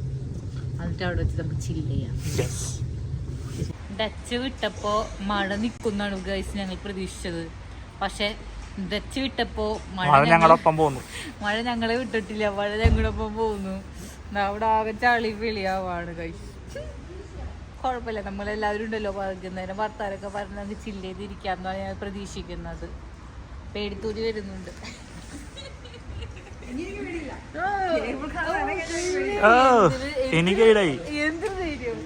എന്നിട്ട് അവിടെ വെച്ച് നമുക്ക് ചില്ല് ചെയ്യാം. ഡച്ച് വിട്ടപ്പോ മഴ നിൽക്കുന്നാണ് ഗൈസ് ഞങ്ങൾ പ്രതീക്ഷിച്ചത്. പക്ഷെ ഡച്ച് വിട്ടപ്പോ മഴ ഞങ്ങളെ വിട്ടിട്ടില്ല. മഴ ഞങ്ങളൊപ്പം പോകുന്നു. അവിടെ ആകെ ചളി വെളിയാവാണ് ഗൈസ്. കുഴപ്പമില്ല, നമ്മളെല്ലാവരും ഉണ്ടല്ലോ. വൈകുന്നേരം ഭർത്താരൊക്കെ പറഞ്ഞ് നമുക്ക് ചില്ല് ചെയ്തിരിക്കാമെന്നാണ് ഞാൻ പ്രതീക്ഷിക്കുന്നത്. പേടിത്തൂരി വരുന്നുണ്ട്. എന്ത് ധൈര്യം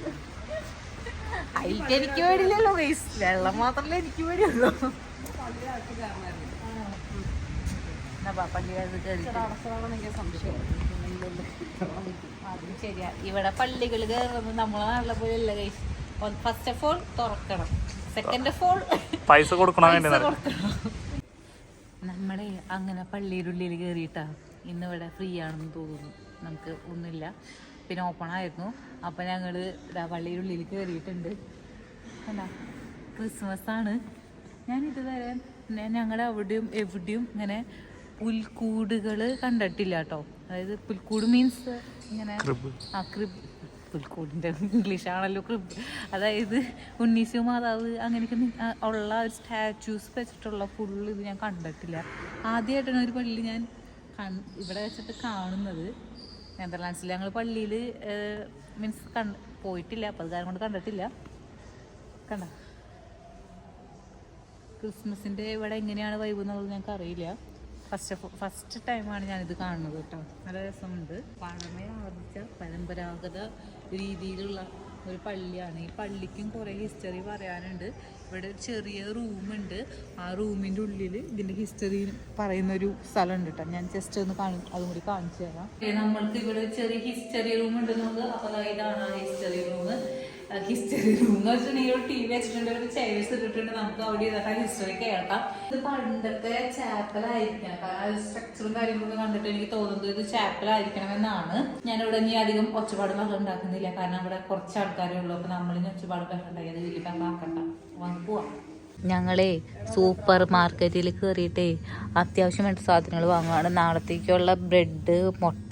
എനിക്ക് പേടില്ലല്ലോ ഗൈസ്. വെള്ളം മാത്രമല്ല എനിക്ക് പേടിയുള്ളൂ. അതും ശരിയാ. ഇവിടെ പള്ളികൾ കയറുന്നത് നമ്മളെ നാട്ടിലെ പോലെ അല്ല ഗൈസ്. ഫസ്റ്റ് ഓഫ് ഓൾ തുറക്കണം, സെക്കൻഡ് ഓഫ് ഓൾ പൈസ കൊടുക്കണം. നമ്മളെ അങ്ങനെ പള്ളിയുടെ ഉള്ളിൽ കയറിയിട്ടാ. ഇന്നിവിടെ ഫ്രീ ആണെന്ന് തോന്നുന്നു. നമുക്ക് ഒന്നുമില്ല, പിന്നെ ഓപ്പൺ ആയിരുന്നു. അപ്പം ഞങ്ങൾ പള്ളിയുടെ ഉള്ളിൽ കയറിയിട്ടുണ്ട്. എന്താ ക്രിസ്മസ് ആണ്. ഞാൻ ഇതുവരെ ഞങ്ങളുടെ അവിടെയും എവിടെയും ഇങ്ങനെ പുൽക്കൂടുകൾ കണ്ടിട്ടില്ല കേട്ടോ. അതായത് പുൽക്കൂട് മീൻസ് ഇങ്ങനെ ക്രിബ്. പുൽക്കൂടിൻ്റെ ഇംഗ്ലീഷാണല്ലോ ക്രിബ്. അതായത് ഉണ്ണീശു മാതാവ് അങ്ങനെയൊക്കെ ഉള്ള ഒരു സ്റ്റാച്യൂസ് വെച്ചിട്ടുള്ള ഫുള്ള് ഇത് ഞാൻ കണ്ടിട്ടില്ല. ആദ്യമായിട്ടാണ് ഒരു പള്ളി ഞാൻ ഇവിടെ വെച്ചിട്ട് കാണുന്നത്. നെതർലാൻഡ്സിൽ ഞങ്ങൾ പള്ളിയിൽ മീൻസ് പോയിട്ടില്ല. അപ്പോൾ അത് കാരണം കൊണ്ട് കണ്ടിട്ടില്ല. കണ്ട ക്രിസ്മസിൻ്റെ ഇവിടെ എങ്ങനെയാണ് വൈബ് എന്നുള്ളത് ഞങ്ങൾക്ക് അറിയില്ല. ഫസ്റ്റ് ടൈമാണ് ഞാനിത് കാണുന്നത് കേട്ടോ. നല്ല രസമുണ്ട്. പഴമയാർജിച്ച പരമ്പരാഗത രീതിയിലുള്ള ഒരു പള്ളിയാണ്. ഈ പള്ളിക്കും കുറേ ഹിസ്റ്ററി പറയാനുണ്ട്. ഇവിടെ ഒരു ചെറിയ റൂമുണ്ട്. ആ റൂമിൻ്റെ ഉള്ളിൽ ഇതിൻ്റെ ഹിസ്റ്ററി പറയുന്നൊരു സ്ഥലമുണ്ട് കേട്ടോ. ഞാൻ ജസ്റ്റ് ഒന്ന് അതും കൂടി കാണിച്ചു തരാം. നമ്മൾക്ക് ഇവിടെ ചെറിയ ഹിസ്റ്ററി റൂം ഉണ്ടെന്നുള്ളത്. അപ്പോൾ ഇതാണ് ആ ഹിസ്റ്ററി റൂം. ഹിസ്റ്ററി റൂം എന്ന് വെച്ചിട്ടുണ്ടെങ്കിൽ ഒരു TV വെച്ചിട്ടുണ്ട്, ഒരു ചെയർസ് ഇട്ടിട്ടുണ്ട്. നമുക്ക് അവിടെ ഇരുന്നിട്ട് ഹിസ്റ്ററി കേൾക്കാം. ഇത് പണ്ടത്തെ ചാപ്പലായിരിക്കണം. കാരണം സ്ട്രക്ചറും കാര്യങ്ങളൊക്കെ കണ്ടിട്ട് എനിക്ക് തോന്നുന്നത് ഇത് ചാപ്പലായിരിക്കണമെന്നാണ്. ഞാനിവിടെ ഇനി അധികം ഒച്ചപ്പാട് ബഹളം ഉണ്ടാക്കുന്നില്ല. കാരണം ഇവിടെ കുറച്ച് ആൾക്കാരേ ഉള്ളൂ. അപ്പോൾ നമ്മളിനി ഒച്ചപ്പാട് ബഹളം ഉണ്ടാക്കിയത് വലിയ ബഹളാക്കണ്ട. വന്ന് പോവാം. ഞങ്ങളെ സൂപ്പർ മാർക്കറ്റിൽ കയറിയിട്ടേ അത്യാവശ്യം വേണ്ട സാധനങ്ങൾ വാങ്ങുകയാണ്. നാളത്തേക്കുള്ള ബ്രെഡ്, മുട്ട,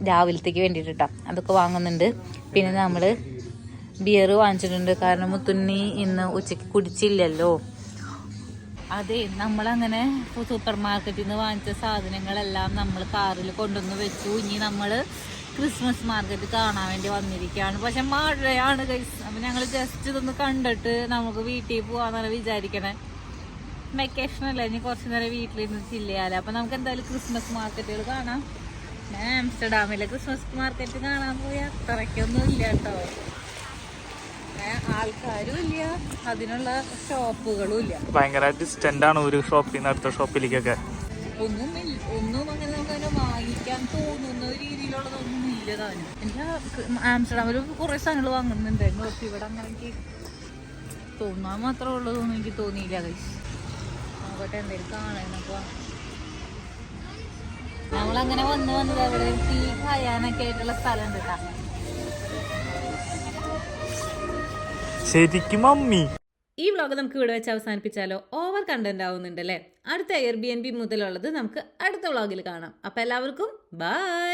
രാവിലത്തേക്ക് വേണ്ടിയിട്ടാ അതൊക്കെ വാങ്ങുന്നുണ്ട്. പിന്നെ നമ്മൾ ബിയർ വാങ്ങിച്ചിട്ടുണ്ട്. കാരണം മുത്തുണ്ണി ഇന്ന് ഉച്ചയ്ക്ക് കുടിച്ചില്ലല്ലോ. അതെ, നമ്മളങ്ങനെ സൂപ്പർ മാർക്കറ്റിൽ നിന്ന് വാങ്ങിച്ച സാധനങ്ങളെല്ലാം നമ്മൾ കാറിൽ കൊണ്ടുവന്ന് വെച്ചു. ഇനി നമ്മൾ ക്രിസ്മസ് മാർക്കറ്റ് കാണാൻ വേണ്ടി വന്നിരിക്കുകയാണ്. പക്ഷെ മഴയാണ് ഗൈസ്. അപ്പം ഞങ്ങൾ ജസ്റ്റ് ഇതൊന്ന് കണ്ടിട്ട് നമുക്ക് വീട്ടിൽ പോകാമെന്നാണ് വിചാരിക്കണേ. വെക്കേഷനല്ലേ, ഇനി കുറച്ച് നേരം വീട്ടിലിരുന്ന് ചില്ല് ചെയ്യാലോ. അപ്പം നമുക്ക് എന്തായാലും ക്രിസ്മസ് മാർക്കറ്റുകൾ കാണാം. ഞാൻ ആംസ്റ്റർഡാമിലെ ക്രിസ്മസ് മാർക്കറ്റ് കാണാൻ പോയി അത്രയ്ക്കൊന്നും ഇല്ല കേട്ടോ. ആൾക്കാരും ഇല്ല, അതിനുള്ള ഷോപ്പുകളും ഇല്ല. ഭയങ്കര ഡിസ്റ്റന്റ് ആണ് ഒരു ഷോപ്പിൽ നിന്ന് അടുത്ത ഷോപ്പിലേക്കൊക്കെ. ഒന്നും അങ്ങനെ നമുക്ക് വാങ്ങിക്കാൻ തോന്നുന്ന രീതിയിലുള്ളതൊന്നും ഇല്ല താനും. ആംസ്റ്റർഡാമിൽ കുറേ സാധനങ്ങൾ വാങ്ങുന്നുണ്ടായിരുന്നു. പക്ഷെ ഇവിടെ അങ്ങനെ എനിക്ക് തോന്നാൻ മാത്രമേ ഉള്ളതെന്ന് എനിക്ക് തോന്നിയില്ല ഗൈസ്. നോക്കട്ടെ എന്തെങ്കിലും കാണാനപ്പോൾ നമ്മളങ്ങനെ വന്നത് അവിടെ ടീ ഖയാനൊക്കെ ആയിട്ടുള്ള സ്ഥലം ഉണ്ട് കേട്ടോ. ശരിക്കും മമ്മി. ഈ വ്ളോഗ് നമുക്ക് ഇവിടെ വെച്ച് അവസാനിപ്പിച്ചാലോ? Over content ആവുന്നുണ്ടല്ലേ. അടുത്ത Airbnb മുതലുള്ളത് നമുക്ക് അടുത്ത വ്ളോഗിൽ കാണാം. അപ്പം എല്ലാവർക്കും ബൈ.